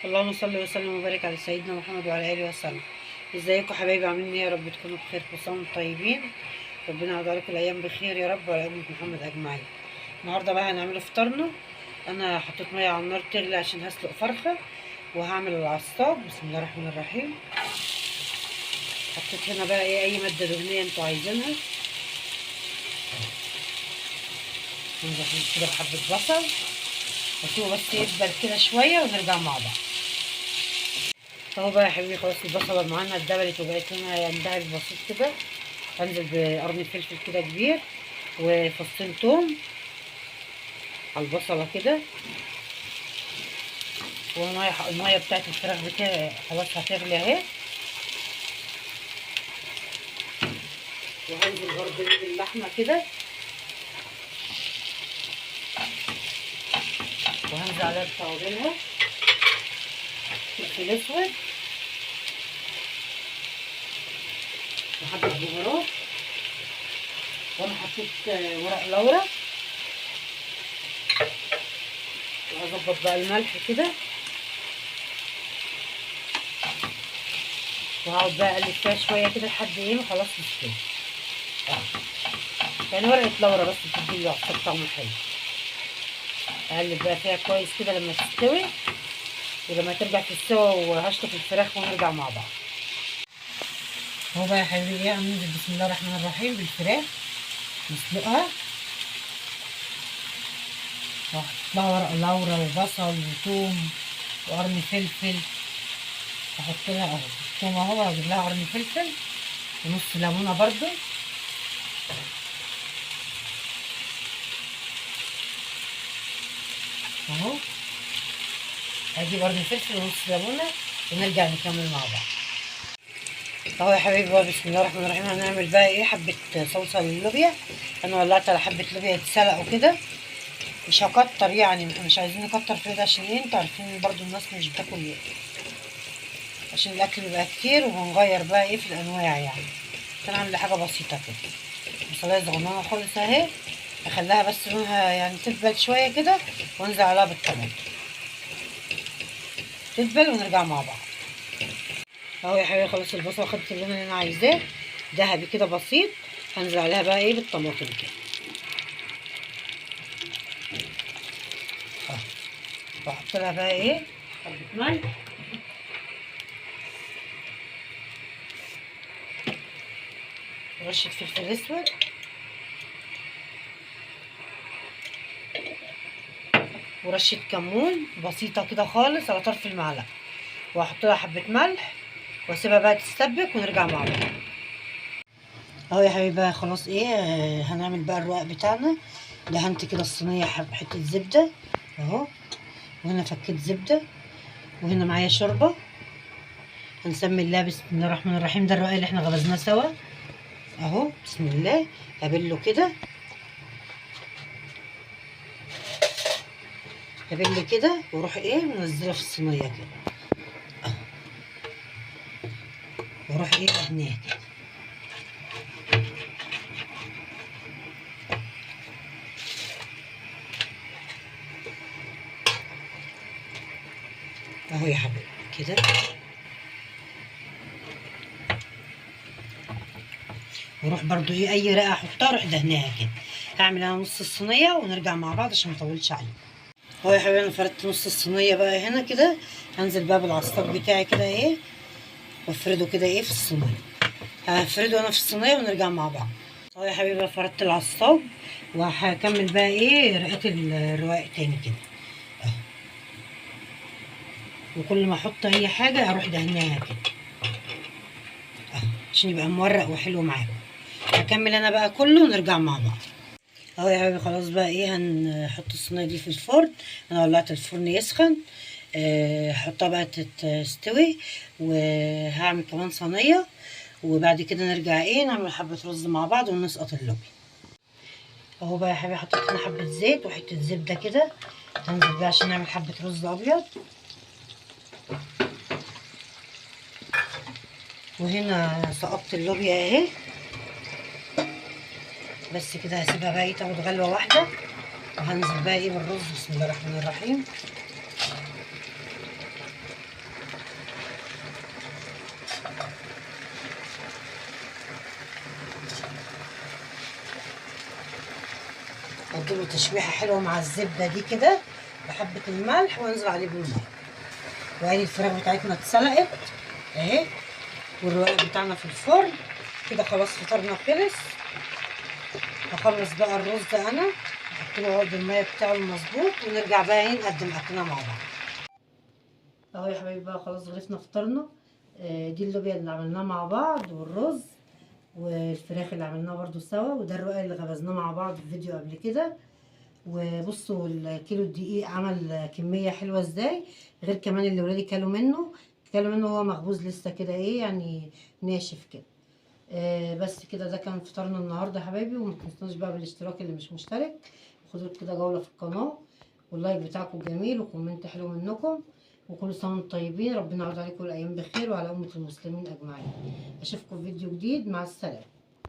اللهم صل وسلم وبارك على سيدنا محمد وعلى اله وسلم. ازيكم حبايبي؟ عاملين ايه؟ يا رب تكونوا بخير، كل سنه وانتم طيبين. ربنا يعود عليكم الايام بخير يا رب، وعلى امه محمد اجمعين. النهارده بقى هنعمل فطارنا. انا حطيت ميه على النار تغلي عشان هسلق فرخه، وهعمل العصاج. بسم الله الرحمن الرحيم. حطيت هنا بقى ايه، اي ماده دهنيه انتوا عايزينها. ننزل كده بحبه بصل، واسيبه بس يدبل كده شويه ونرجع مع بعض. اهو بقى يا حبيبي، خلاص البصله معانا اتدبلت وبقت لونها يندهب بسيط كده. هنزل بقرن فلفل كده كبير وفصين توم على البصله كده. الميه بتاعت الفراخ بتاعي خلاص هتغلي اهي. وهنزل برضه باللحمه كده، وهنزل عليها بتوابلها، فلفل اسود وحبه بهارات. وانا حطيت ورق لورا، وهظبط بقى الملح كده، وهقعد بقى اقلب فيها شويه كده لحد ايه ما خلاص تستوي. يعني ورقه لورا بس بتدي العصاج طعمه حلو. اقلب بقى فيها كويس كده لما تستوي، ولما ترجع تستوي وهشطف الفراخ ونرجع مع بعض. اهو بقى يا حبيبي ايه، هننزل بسم الله الرحمن الرحيم بالفراخ نسلقها، واحط لها ورق لورا وبصل وثوم وقرن فلفل. احط لها اهو الثوم اهو، واجيب لها قرن فلفل ونص ليمونه برده. اهو ادي قرن فلفل ونص ليمونه، ونرجع نكمل مع بعض. اهو يا حبيبي بقى، بسم الله الرحمن الرحيم. هنعمل بقى ايه، حبه صلصه للوبيا. انا ولعت على حبه لوبيا يتسلقوا كده، مش هكتر يعني، مش عايزين نكتر في ده عشان ايه، انتوا عارفين برضو الناس مش بتاكل ايه، عشان الاكل بيبقى كتير. وهنغير بقى ايه في الانواع يعني. انا عامله حاجه بسيطه كده، بصلايه صغننه خالص اهي، اخليها بس لونها يعني تدبل شويه كده، وانزل عليها بالطماطم تدبل ونرجع مع بعض. اهو يا حبيبي خلاص البصله خدت اللون اللي انا عايزاه، ذهبي كده بسيط. هنزل عليها بقى ايه بالطماطم كده اهو، واحط لها بقى ايه حبه ملح ورشه فلفل اسود ورشه كمون بسيطه كده خالص على طرف المعلقه، واحط لها حبه ملح واسيبها بقى تتسبك ونرجع مع بعض. اهو يا حبيبي بقى خلاص ايه، هنعمل بقى الرقاق بتاعنا. دهنت كده الصينيه حته زبده اهو، وهنا فكيت زبده، وهنا معايا شوربه. هنسمي الله بسم الله الرحمن الرحيم. ده الرقاق اللي احنا غرزناه سوا اهو، بسم الله. هبله كده، هبله كده، واروح ايه منزله في الصينيه كده اهو، واروح ايه دهناه كده اهو يا حبيبي كده. واروح برضو ايه اي رقه احطها اروح دهناها كده. هعمل انا نص الصينيه ونرجع مع بعض عشان ما اطولش عليكم. اهو يا حبيبي انا فردت نص الصينيه بقى هنا كده. هنزل بقى بالعصاج بتاعي كده ايه، وافرده كده ايه في الصينيه. هفرده انا في الصينيه ونرجع مع بعض. اهو يا حبيبي فردت العصاج، وهكمل بقى ايه رقات الرواق تاني كده اهو. وكل ما احط اي حاجه اروح دهناها كده اهو، عشان يبقى مورق وحلو معاكم. هكمل انا بقى كله ونرجع مع بعض. اهو يا حبيبي خلاص بقى ايه، هنحط الصينيه دي في الفرن. انا ولعت الفرن يسخن، هحطها بقى تستوي. وهعمل كمان صينيه، وبعد كده نرجع ايه نعمل حبه رز مع بعض ونسقط اللوبيا. اهو بقى يا حبيبي حطيت هنا حبه زيت وحته زبده كده. هنزل بقى عشان نعمل حبه رز ابيض. وهنا سقطت اللوبيا اهي، بس كده هسيبها بقى ايه تاخد غلوه واحده. وهنزل بقى ايه بالرز بسم الله الرحمن الرحيم. اديله تشويحه حلوه مع الزبده دي كده بحبه الملح، وانزل عليه بالميه. وادي الفراخ بتاعتنا اتسلقت اهي، والرقاق بتاعنا في الفرن كده. خلاص فطرنا خلص. هخلص بقى الرز ده انا احط له عقد الميه بتاعه المظبوط، ونرجع بقى ايه نقدم اكلنا مع بعض. اهو يا حبايبي بقى خلاص غلفنا فطرنا. دي اللوبيا اللي عملناها مع بعض، والرز والفراخ اللي عملناها برضو سوا، وده الرقاق اللي غمزناه مع بعض في فيديو قبل كده. وبصوا الكيلو الدقيق عمل كميه حلوه ازاي، غير كمان اللي ولادي كلوا منه هو مخبوز لسه كده ايه يعني ناشف كده. بس كده ده كان فطارنا النهارده يا حبايبي. وما تنسوش بقى بالاشتراك اللي مش مشترك، خدوا كده جوله في القناه، واللايك بتاعكم جميل وكومنت حلو منكم. وكل سنه وانتم طيبين، ربنا يعود عليكم الايام بخير وعلى امه المسلمين اجمعين. اشوفكم في فيديو جديد، مع السلامه.